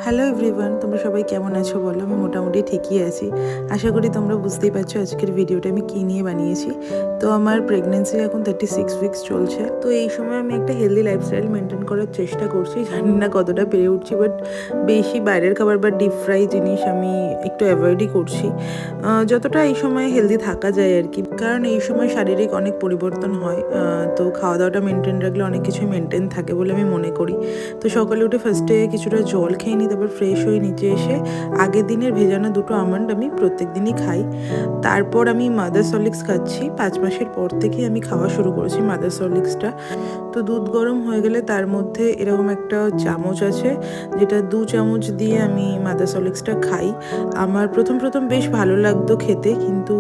Hello everyone, তোমরা সবাই কেমন আছো বলো? আমি মোটামুটি ঠিকই আছি। আশা করি তোমরা বুঝতেই পারছো আজকের ভিডিওটা আমি কী নিয়ে বানিয়েছি। তো আমার প্রেগনেন্সি এখন 36 উইকস চলছে। তো এই সময় আমি একটা হেলদি লাইফস্টাইল মেনটেন করার চেষ্টা করছি। জানি না কতটা পেরে উঠছি, বাট বেশি বাইরের খাবার বা ডিপ ফ্রাই জিনিস আমি একটু অ্যাভয়েডই করছি যতটা এই সময় হেলদি থাকা যায় আর কি। কারণ এই সময় শারীরিক অনেক পরিবর্তন হয়, তো খাওয়া দাওয়াটা মেনটেন রাখলে অনেক কিছুই মেনটেন থাকে বলে আমি মনে করি। তো সকালে উঠে ফার্স্টে কিছুটা জল খেয়ে নিই, তারপর ফ্রেশ হয়ে নিচে এসে আগের দিনের ভেজানো 2টো আমন্ড আমি প্রত্যেক দিনই খাই। তারপর আমি মাদার সলিক্স খাচ্ছি। 5 মাসের পর থেকেই আমি খাওয়া শুরু করেছি মাদার সলিক্সটা। তো দুধ গরম হয়ে গেলে তার মধ্যে এরকম একটা চামচ আছে, যেটা 2 চামচ দিয়ে আমি মাদার সলিক্সটা খাই। আমার প্রথম বেশ ভালো লাগতো খেতে, কিন্তু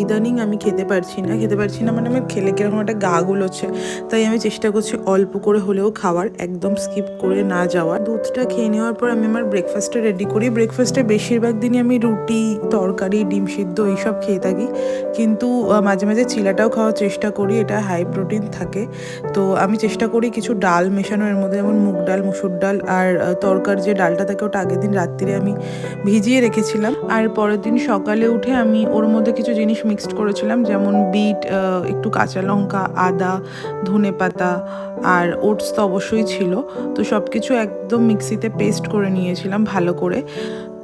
ইদানিং আমি খেতে পারছি না মানে আমার খেলে কীরকম একটা গা গুলোচ্ছে। তাই আমি চেষ্টা করছি অল্প করে হলেও খাওয়ার, একদম স্কিপ করে না যাওয়া। দুধটা খেয়ে নেওয়ার পর আমি আমার ব্রেকফাস্টটা রেডি করি। ব্রেকফাস্টে বেশিরভাগ দিনই আমি রুটি, তরকারি, ডিম সিদ্ধ এইসব খেয়ে থাকি, কিন্তু মাঝে মাঝে চিলাটাও খাওয়ার চেষ্টা করি। এটা হাই প্রোটিন থাকে। তো আমি চেষ্টা করি কিছু ডাল মেশানো এর মধ্যে, যেমন মুগ ডাল, মুসুর ডাল, আর তরকার যে ডালটা থাকে ওটা আগের দিন রাত্রিরে আমি ভিজিয়ে রেখেছিলাম। আর পরের দিন সকালে উঠে আমি ওর মধ্যে কিছু জিনিস মিক্সড করেছিলাম, যেমন বিট, একটু কাঁচা লঙ্কা, আদা, ধনে পাতা, আর ওটস তো অবশ্যই ছিল। তো সব কিছু একদম মিক্সিতে পেস্ট করে নিয়েছিলাম ভালো করে।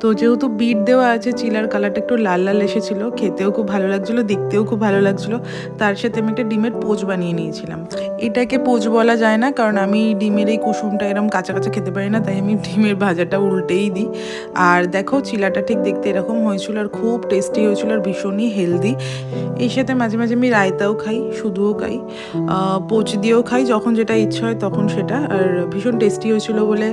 তো যেহেতু বিট দেওয়া আছে, চিলার কালারটা একটু লাল লাল এসেছিলো, খেতেও খুব ভালো লাগছিলো, দেখতেও খুব ভালো লাগছিলো। তার সাথে আমি একটা ডিমের পোচ বানিয়ে নিয়েছিলাম। এটাকে পোচ বলা যায় না, কারণ আমি ডিমের এই কুসুমটা এরকম কাঁচা কাঁচা খেতে পারি না, তাই আমি ডিমের ভাজাটা উল্টেই দিই। আর দেখো চিলাটা ঠিক দেখতে এরকম হয়েছিল, আর খুব টেস্টি হয়েছিল, আর ভীষণই হেলদি। এর সাথে মাঝে মাঝে আমি রায়তাও খাই, শুধুও খাই, পোচ দিয়েও খাই, যখন যেটা ইচ্ছা হয় তখন সেটা। আর ভীষণ টেস্টি হয়েছিল বলে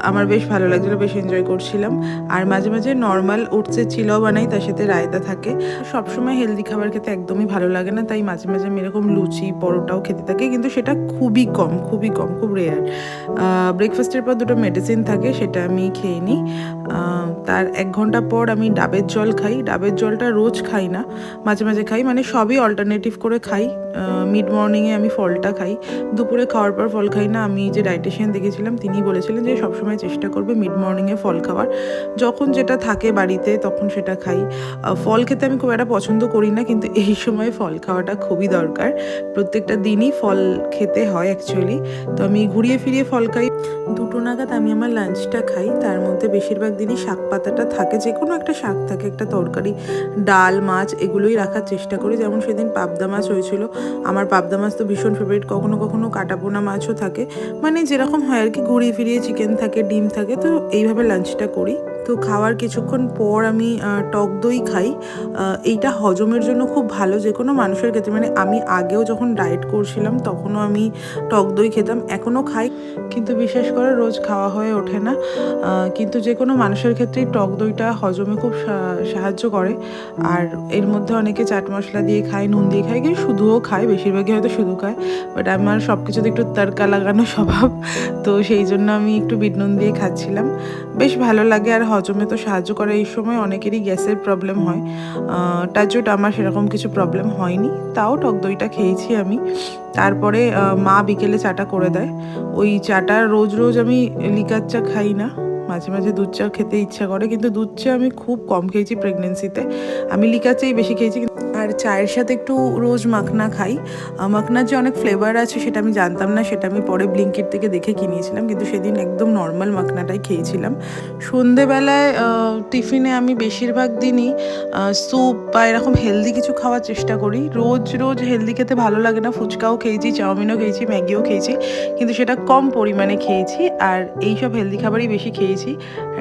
আমার বেশ ভালো লাগছিলো, বেশ এনজয় করছিলাম। আর মাঝে মাঝে নর্মাল ওটসের চিলাও বানাই, তার সাথে রায়তা থাকে। সবসময় হেলদি খাবার খেতে একদমই ভালো লাগে না, তাই মাঝে মাঝে আমি এরকম লুচি, পরোটাও খেতে থাকি, কিন্তু সেটা খুবই কম, খুব রেয়ার। ব্রেকফাস্টের পর 2টো মেডিসিন থাকে, সেটা আমি খেয়ে নিই। তার 1 ঘন্টা পর আমি ডাবের জল খাই। ডাবের জলটা রোজ খাই না, মাঝে মাঝে খাই, মানে সবই অল্টারনেটিভ করে খাই। মিড মর্নিংয়ে আমি ফলটা খাই, দুপুরে খাওয়ার পর ফল খাই না। আমি যে ডায়েটিশিয়ান দেখেছিলাম তিনি বলেছিলেন যে সবসময় চেষ্টা করবে মিড মর্নিংয়ে ফল খাওয়ার, যখন যেটা থাকে বাড়িতে তখন সেটা খাই। ফল খেতে আমি খুব একটা পছন্দ করি না, কিন্তু এই সময় ফল খাওয়াটা খুবই দরকার। প্রত্যেকটা দিনই ফল খেতে হয় অ্যাকচুয়ালি। তো আমি ঘুরিয়ে ফিরিয়ে ফল খাই। 2টো নাগাদ আমি আমার লাঞ্চটা খাই। তার মধ্যে বেশিরভাগ দিনই শাক পাতাটা থাকে, যে কোনো একটা শাক থাকে, একটা তরকারি, ডাল, মাছ, এগুলোই রাখার চেষ্টা করি। যেমন সেদিন পাবদা মাছ হয়েছিল, আমার পাবদা মাছ তো ভীষণ ফেভারিট। কখনো কখনো কাটাপোনা মাছও থাকে, মানে যেরকম হয় আর কি, ঘুরিয়ে ফিরিয়ে চিকেন থাকে, ডিম থাকে। তো এইভাবে লাঞ্চটা করি। তো খাওয়ার কিছুক্ষণ পর আমি টক দই খাই। এইটা হজমের জন্য খুব ভালো যে কোনো মানুষের ক্ষেত্রে। মানে আমি আগেও যখন ডায়েট করছিলাম তখনও আমি টক দই খেতাম, এখনও খাই, কিন্তু বিশেষ করে রোজ খাওয়া হয়ে ওঠে না। কিন্তু যে কোনো মানুষের ক্ষেত্রেই টক দইটা হজমে খুব সাহায্য করে। আর এর মধ্যে অনেকে চাট মশলা দিয়ে খায়, নুন দিয়ে খায়, কিন্তু শুধুও খায়, বেশিরভাগই হয়তো শুধু খায়। বাট আমার সব কিছুতে একটু তড়কা লাগানো স্বভাব, তো সেই জন্য আমি একটু বিট নুন দিয়ে খাচ্ছিলাম। বেশ ভালো লাগে, আর হজমে তো সাহায্য করে। এই সময় অনেকেরই গ্যাসের প্রবলেম হয়, টাচউড আমার সেরকম কিছু প্রবলেম হয়নি, তাও টক দইটা খেয়েছি আমি। তারপরে মা বিকেলে চাটা করে দেয়। ওই চাটা রোজ রোজ আমি লিকার চা খাই না, মাঝে মাঝে দুধ চা খেতে ইচ্ছা করে, কিন্তু দুধ চা আমি খুব কম খেয়েছি প্রেগনেন্সিতে। আমি লিকার চাই বেশি খেয়েছি। আর চায়ের সাথে একটু রোজ মাখনা খাই। মাখনার যে অনেক ফ্লেভার আছে সেটা আমি জানতাম না, সেটা আমি পরে ব্লিঙ্কিট থেকে দেখে কিনিয়েছিলাম, কিন্তু সেদিন একদম নর্মাল মাখনাটাই খেয়েছিলাম। সন্ধেবেলায় টিফিনে আমি বেশিরভাগ দিনই স্যুপ বা এরকম হেলদি কিছু খাওয়ার চেষ্টা করি। রোজ রোজ হেলদি খেতে ভালো লাগে না, ফুচকাও খেয়েছি, চাউমিনও খেয়েছি, ম্যাগিও খেয়েছি, কিন্তু সেটা কম পরিমাণে খেয়েছি, আর এইসব হেলদি খাবারই বেশি খেয়েছি।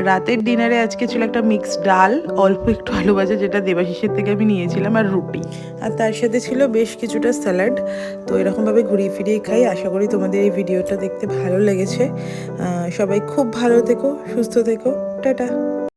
রাতের ডিনারে আজকে ছিল একটা মিক্সড ডাল, অল্প একটু আলু ভাজা, যেটা দেবাশিসের থেকে আমি নিয়েছিলাম, আর রুটি, আর তার সাথে ছিল বেশ কিছুটা স্যালাড। তো এরকমভাবে ঘুরিয়ে ফিরিয়ে খাই। আশা করি তোমাদের এই ভিডিওটা দেখতে ভালো লেগেছে। সবাই খুব ভালো থেকো, সুস্থ থেকো, টাটা।